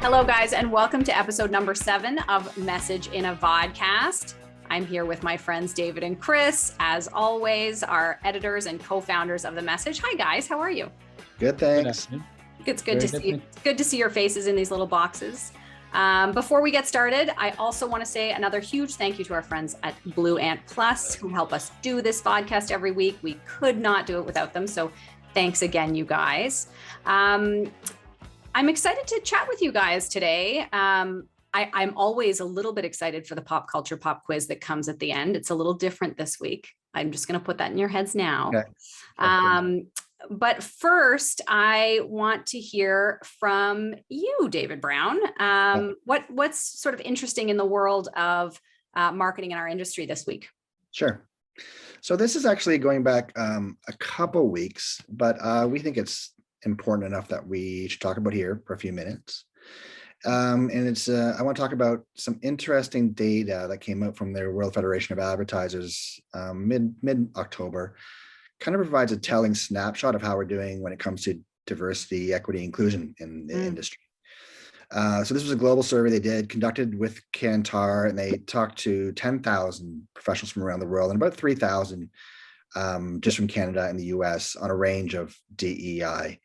Hello, guys, and welcome to episode number 7 of Message in a Vodcast. I'm here with my friends David and Chris, as always, our editors and co-founders of The Message. Hi, guys. How are you? Good, thanks. It's good to see your faces in these little boxes. Before we get started, I also want to say another huge thank you to our friends at Blue Ant Plus who help us do this podcast every week. We could not do it without them, so thanks again, you guys. I'm excited to chat with you guys today. I'm always a little bit excited for the pop culture pop quiz that comes at the end. It's a little different this week. I'm just going to put that in your heads now. Okay. But first, I want to hear from you, David Brown. What's sort of interesting in the world of marketing in our industry this week? Sure. So this is actually going back a couple weeks, but we think it's important enough that we should talk about here for a few minutes. And it's I want to talk about some interesting data that came out from the World Federation of Advertisers mid-October. Kind of provides a telling snapshot of how we're doing when it comes to diversity, equity, inclusion in the industry. So this was a global survey they did, conducted with Kantar, and they talked to 10,000 professionals from around the world and about 3,000 just from Canada and the US on a range of DEI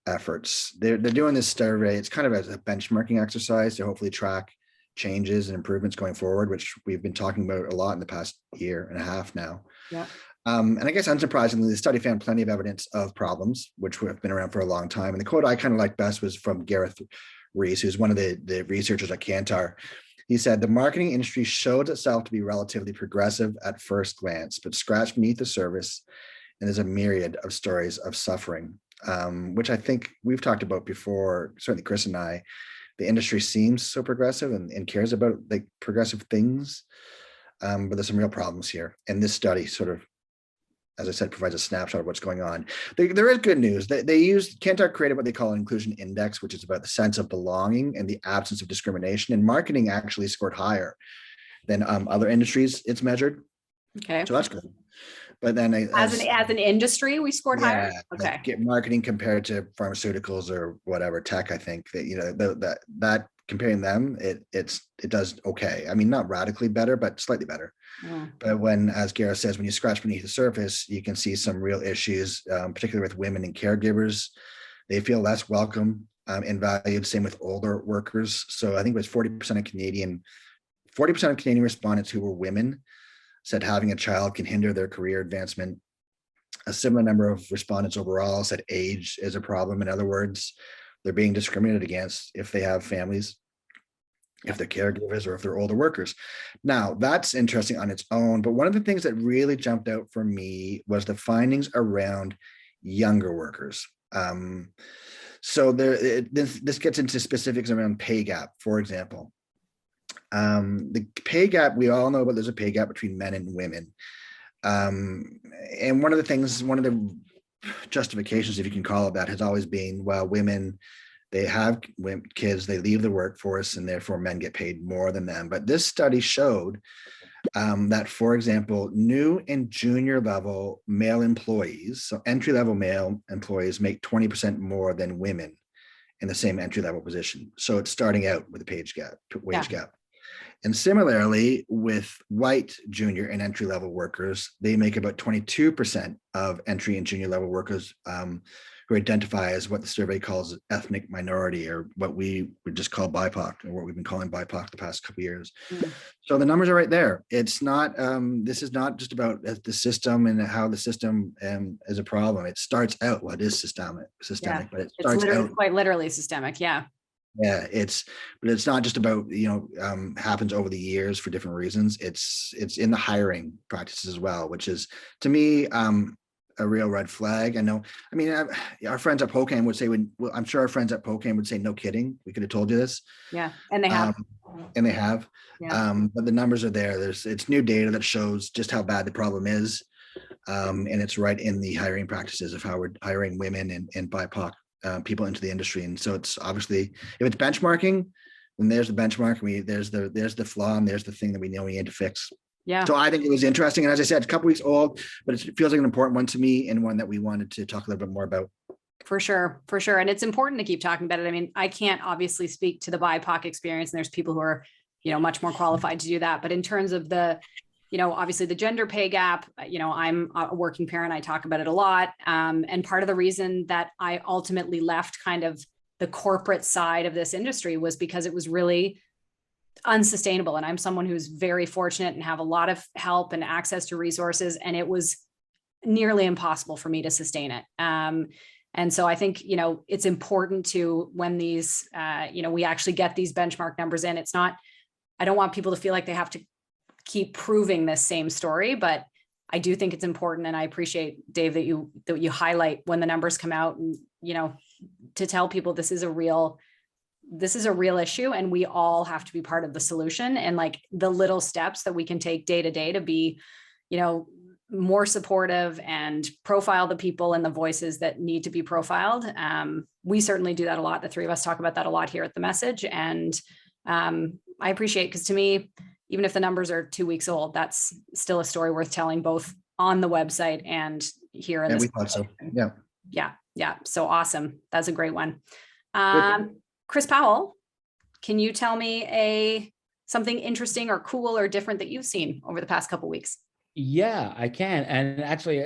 efforts. They're doing this survey. It's kind of as a benchmarking exercise to hopefully track changes and improvements going forward, which we've been talking about a lot in the past year and a half now. Yeah. And I guess unsurprisingly, the study found plenty of evidence of problems, which have been around for a long time. And the quote I kind of liked best was from Gareth Rees, who's one of the researchers at Kantar. He said, "The marketing industry showed itself to be relatively progressive at first glance, but scratched beneath the surface, and there's a myriad of stories of suffering," which I think we've talked about before, certainly Chris and I. The industry seems so progressive and cares about like progressive things, but there's some real problems here. And this study sort of, as I said, provides a snapshot of what's going on. There is good news. Kantar created what they call an inclusion index, which is about the sense of belonging and the absence of discrimination. And marketing actually scored higher than other industries it's measured. Okay. So that's good. But then as an industry, we scored higher. Okay. Like marketing compared to pharmaceuticals or whatever tech, I think that that comparing them, it does okay. I mean, not radically better, but slightly better. Yeah. But when, as Gareth says, when you scratch beneath the surface, you can see some real issues, particularly with women and caregivers. They feel less welcome and valued. Same with older workers. So I think it was 40% of Canadian respondents who were women said having a child can hinder their career advancement. A similar number of respondents overall said age is a problem. In other words, they're being discriminated against if they have families, if they're caregivers, or if they're older workers. Now, that's interesting on its own, but one of the things that really jumped out for me was the findings around younger workers. So this gets into specifics around pay gap, for example. The pay gap, we all know about there's a pay gap between men and women. And one of the justifications, if you can call it that, has always been, well, women, they have kids, they leave the workforce, and therefore men get paid more than them. But this study showed that, for example, new and junior level male employees, so entry-level male employees, make 20% more than women in the same entry-level position. So it's starting out with a wage gap. And similarly, with white junior and entry-level workers, they make about 22% of entry and junior level workers who identify as what the survey calls ethnic minority, or what we would just call BIPOC, or what we've been calling BIPOC the past couple of years. Mm-hmm. So the numbers are right there. It's not, this is not just about the system and how the system is a problem. It starts out, well, it is systemic, but it starts out quite literally systemic. Yeah. Yeah, but it's not just about, happens over the years for different reasons. It's in the hiring practices as well, which is, to me, a real red flag. Our friends at Pokane would say, I'm sure our friends at Pokane would say, no kidding, we could have told you this. Yeah, and they have. Yeah. But the numbers are there. It's new data that shows just how bad the problem is. And it's right in the hiring practices of how we're hiring women and BIPOC people into the industry. And so it's obviously, if it's benchmarking, then there's the benchmark. There's the flaw, and there's the thing that we know we need to fix. Yeah. So I think it was interesting. And as I said, it's a couple weeks old, but it feels like an important one to me, and one that we wanted to talk a little bit more about. For sure. For sure. And it's important to keep talking about it. I mean, I can't obviously speak to the BIPOC experience, and there's people who are, much more qualified to do that. But in terms of the, obviously the gender pay gap, I'm a working parent. I talk about it a lot. And part of the reason that I ultimately left kind of the corporate side of this industry was because it was really unsustainable. And I'm someone who's very fortunate and have a lot of help and access to resources. And it was nearly impossible for me to sustain it. And so I think, it's important to, when these, we actually get these benchmark numbers in, it's not, I don't want people to feel like they have to keep proving this same story, but I do think it's important. And I appreciate, Dave, that you highlight when the numbers come out, and, to tell people this is a real issue, and we all have to be part of the solution, and like the little steps that we can take day to day to be, more supportive and profile the people and the voices that need to be profiled. We certainly do that a lot. The three of us talk about that a lot here at The Message. And I appreciate, because to me, even if the numbers are 2 weeks old, that's still a story worth telling, both on the website and here in this. We thought so. Yeah. Yeah. So awesome. That's a great one. Chris Powell, can you tell me something interesting or cool or different that you've seen over the past couple of weeks? Yeah, I can. And actually,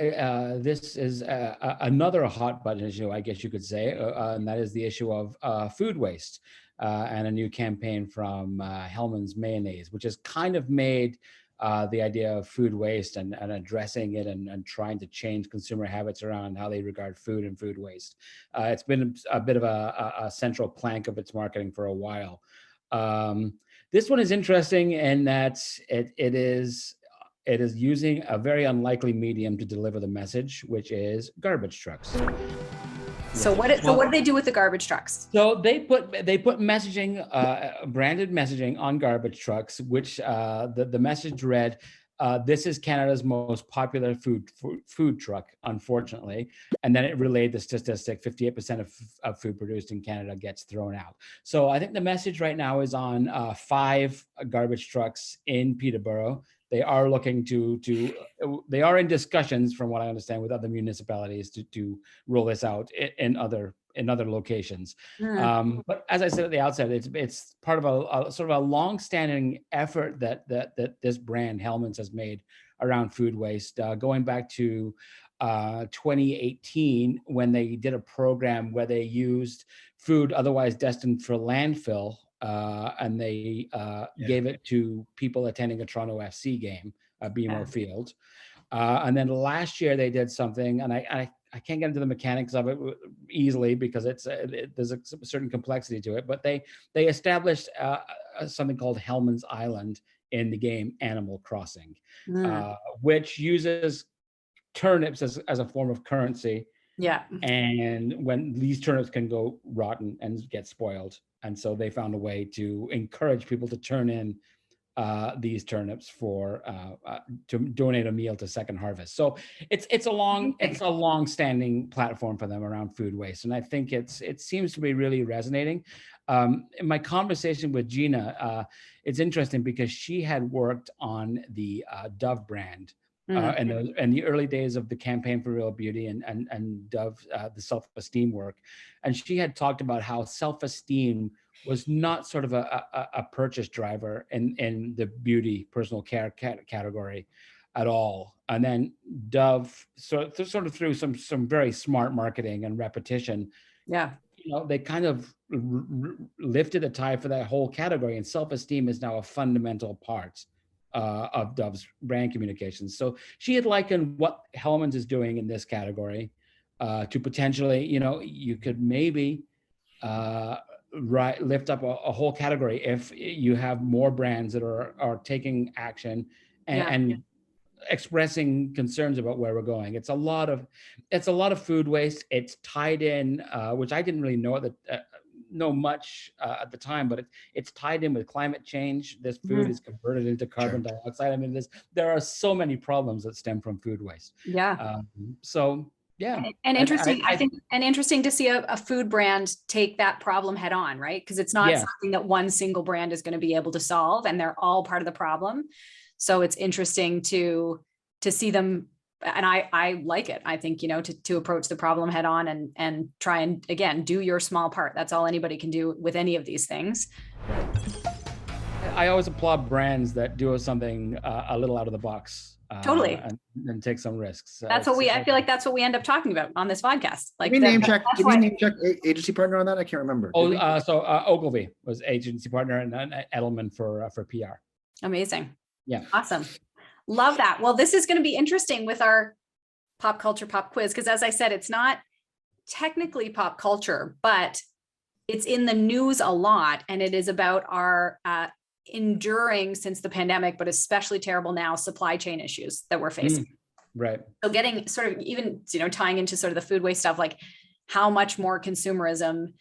this is another hot button issue, I guess you could say, and that is the issue of food waste, and a new campaign from Hellmann's Mayonnaise, which has kind of made the idea of food waste and addressing it and trying to change consumer habits around how they regard food and food waste. It's been a bit of a central plank of its marketing for a while. This one is interesting in that it is using a very unlikely medium to deliver the message, which is garbage trucks. So what do they do with the garbage trucks? So they put messaging, branded messaging on garbage trucks, which the message read, "This is Canada's most popular food truck, unfortunately." And then it relayed the statistic: 58% of food produced in Canada gets thrown out. So I think the message right now is on 5 garbage trucks in Peterborough. They are looking they are in discussions, from what I understand, with other municipalities to roll this out in other locations. But as I said at the outset, it's part of a sort of a long-standing effort that this brand Hellmann's has made around food waste, going back to 2018, when they did a program where they used food otherwise destined for landfill, and they gave it to people attending a Toronto FC game, BMO Field. And then last year they did something, and I can't get into the mechanics of it easily because there's a certain complexity to it, but they established something called Hellmann's Island in the game Animal Crossing, which uses turnips as a form of currency. Yeah. And when these turnips can go rotten and get spoiled. And so they found a way to encourage people to turn in these turnips to donate a meal to Second Harvest. So it's a long-standing platform for them around food waste, and I think it seems to be really resonating. In my conversation with Gina, it's interesting because she had worked on the Dove brand. And the early days of the campaign for real beauty and Dove, the self-esteem work. And she had talked about how self-esteem was not sort of a purchase driver in the beauty personal care category at all. And then Dove sort of through some very smart marketing and repetition, they kind of lifted the tide for that whole category, and self-esteem is now a fundamental part of Dove's brand communications. So she had likened what Hellmann's is doing in this category to potentially, you could maybe lift up a whole category if you have more brands that are taking action and expressing concerns about where we're going. It's a lot of food waste. It's tied in, which I didn't really know much at the time, but it's tied in with climate change. This food is converted into carbon dioxide. I mean, there are so many problems that stem from food waste. And interesting, I think, and interesting to see a food brand take that problem head on, right? Because it's not something that one single brand is going to be able to solve, and they're all part of the problem. So it's interesting to see them and I like it. I think, to approach the problem head on and try and, again, do your small part. That's all anybody can do with any of these things. I always applaud brands that do something a little out of the box. Totally. And take some risks. That's what I feel like that's what we end up talking about on this podcast. Like, did we name check agency partner on that? I can't remember. So Ogilvy was agency partner, and Edelman for PR. Amazing. Yeah. Awesome. Love that. Well, this is going to be interesting with our pop culture pop quiz, because as I said, it's not technically pop culture, but it's in the news a lot, and it is about our enduring since the pandemic, but especially terrible now, supply chain issues that we're facing. Right. So getting sort of even, tying into sort of the food waste stuff, like how much more consumerism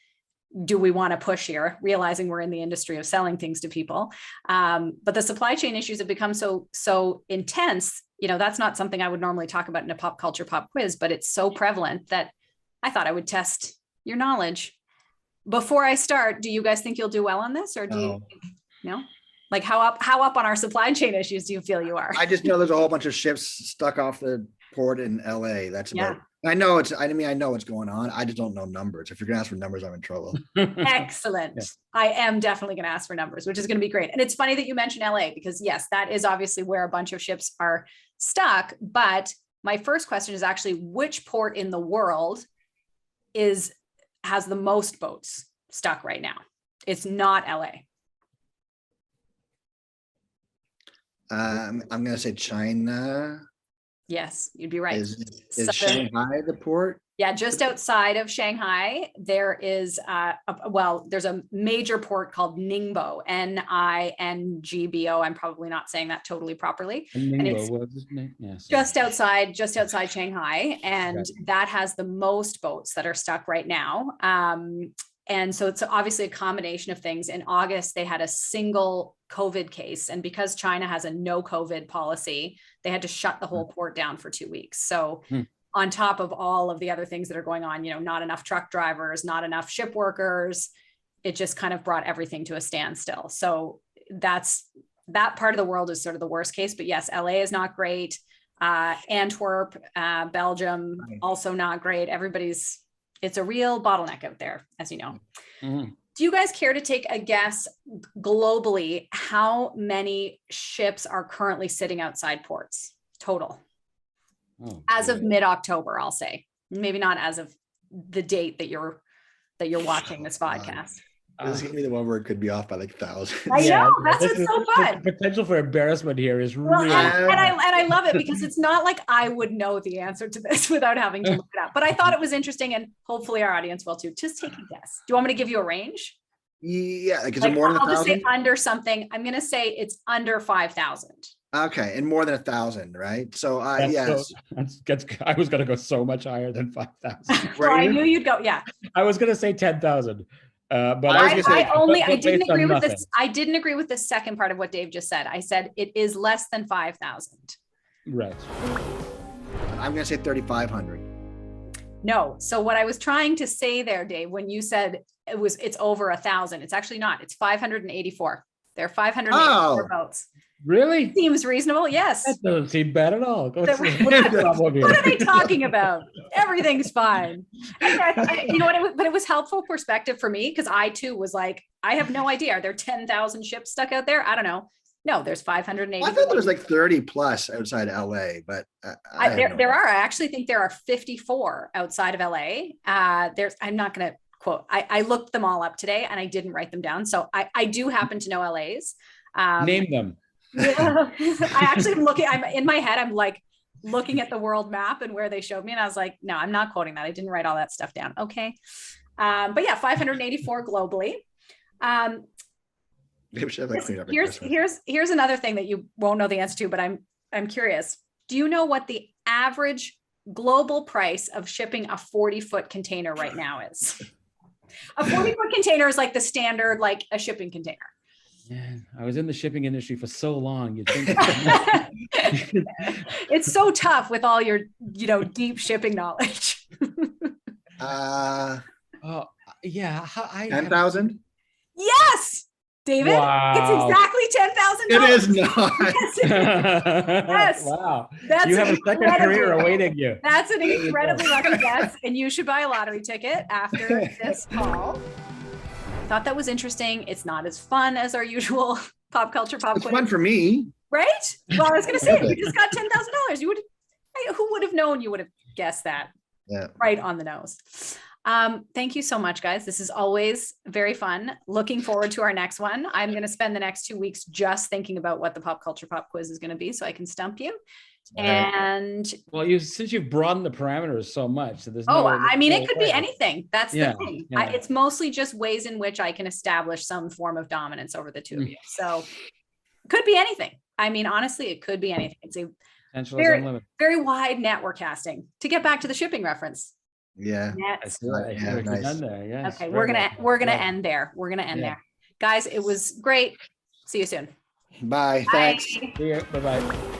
do we want to push here, realizing we're in the industry of selling things to people. But the supply chain issues have become so intense. That's not something I would normally talk about in a pop culture pop quiz, but it's so prevalent that I thought I would test your knowledge. Before I start, do you guys think you'll do well on this, or do you think, no? Like how up on our supply chain issues do you feel you are? I just know there's a whole bunch of ships stuck off the port in LA. That's about. I know I know what's going on. I just don't know numbers. If you're gonna ask for numbers, I'm in trouble. Excellent. Yeah. I am definitely gonna ask for numbers, which is gonna be great. And it's funny that you mentioned LA, because yes, that is obviously where a bunch of ships are stuck. But my first question is actually, which port in the world has the most boats stuck right now? It's not LA. I'm going to say China. Yes, you'd be right. Is Shanghai the port? Yeah, just outside of Shanghai, there is there's a major port called Ningbo, Ningbo. I'm probably not saying that totally properly. And it's just outside Shanghai, and that has the most boats that are stuck right now. And so it's obviously a combination of things. In August, they had a single COVID case. And because China has a no COVID policy, they had to shut the whole port down for 2 weeks. So on top of all of the other things that are going on, not enough truck drivers, not enough ship workers, it just kind of brought everything to a standstill. So that part of the world is sort of the worst case. But yes, LA is not great. Antwerp, Belgium, also not great. It's a real bottleneck out there, as you know. Mm-hmm. Do you guys care to take a guess globally how many ships are currently sitting outside ports total? As of mid-October, I'll say. Maybe not as of the date that you're watching this podcast. This is gonna be the one where it could be off by like 1,000. I know, that's what's so fun. The potential for embarrassment here is really. And I love it, because it's not like I would know the answer to this without having to look it up. But I thought it was interesting, and hopefully our audience will too. Just take a guess. Do you want me to give you a range? Yeah, like is it more than 1,000? I'll just say under something. I'm gonna say it's under 5,000. Okay, and more than 1,000, right? So yes. I was gonna go so much higher than 5,000. Well, I knew you'd go. Yeah. I was gonna say 10,000. But I didn't agree with this. I didn't agree with the second part of what Dave just said. I said it is less than 5,000. Right. I'm going to say 3,500. No. So what I was trying to say there, Dave, when you said it's over 1,000, it's actually not. It's 584. There are 584 boats. Really? Seems reasonable. Yes. That doesn't seem bad at all. What are they talking about? Everything's fine. You know what? But it was helpful perspective for me, because I too was like, I have no idea. Are there 10,000 ships stuck out there? I don't know. No, there's 580. I thought there was like 30 plus outside LA, but there are. I actually think there are 54 outside of LA. I'm not going to quote. I looked them all up today, and I didn't write them down. So I do happen to know LA's. Name them. I actually am looking. I'm in my head. I'm like looking at the world map and where they showed me, and I was like, no, I'm not quoting that. I didn't write all that stuff down. Okay, but yeah, 584 globally. Here's another thing that you won't know the answer to, but I'm curious. Do you know what the average global price of shipping a 40-foot container right now is? A 40-foot container is like the standard, like a shipping container. Yeah, I was in the shipping industry for so long. You'd think it's so tough with all your, deep shipping knowledge. Yeah. 10,000. Yes, David, Wow. it's exactly $10,000. It is not. Yes. Wow. That's You have a second career incredible. awaiting you. That's an incredibly lucky guess, and you should buy a lottery ticket after this call. Thought that was interesting. It's not as fun as our usual pop culture pop It's quiz, fun for me. right? Well, I was going to say, you just got $10,000. You would, who would have known you would have guessed that? Yeah. Right on the nose. Thank you so much, guys. This is always very fun. Looking forward to our next one. I'm going to spend the next 2 weeks just thinking about what the pop culture pop quiz is going to be, so I can stump you. And well, since you've broadened the parameters so much, so there's it could be anything. That's the thing. Yeah. It's mostly just ways in which I can establish some form of dominance over the two of you. So it could be anything. I mean, honestly, it could be anything. It's a very wide net we're casting. To get back to the shipping reference. Yeah. Nice. Yes, okay, we're gonna end there. We're gonna end there, guys. It was great. See you soon. Bye. Bye. Thanks. Bye bye.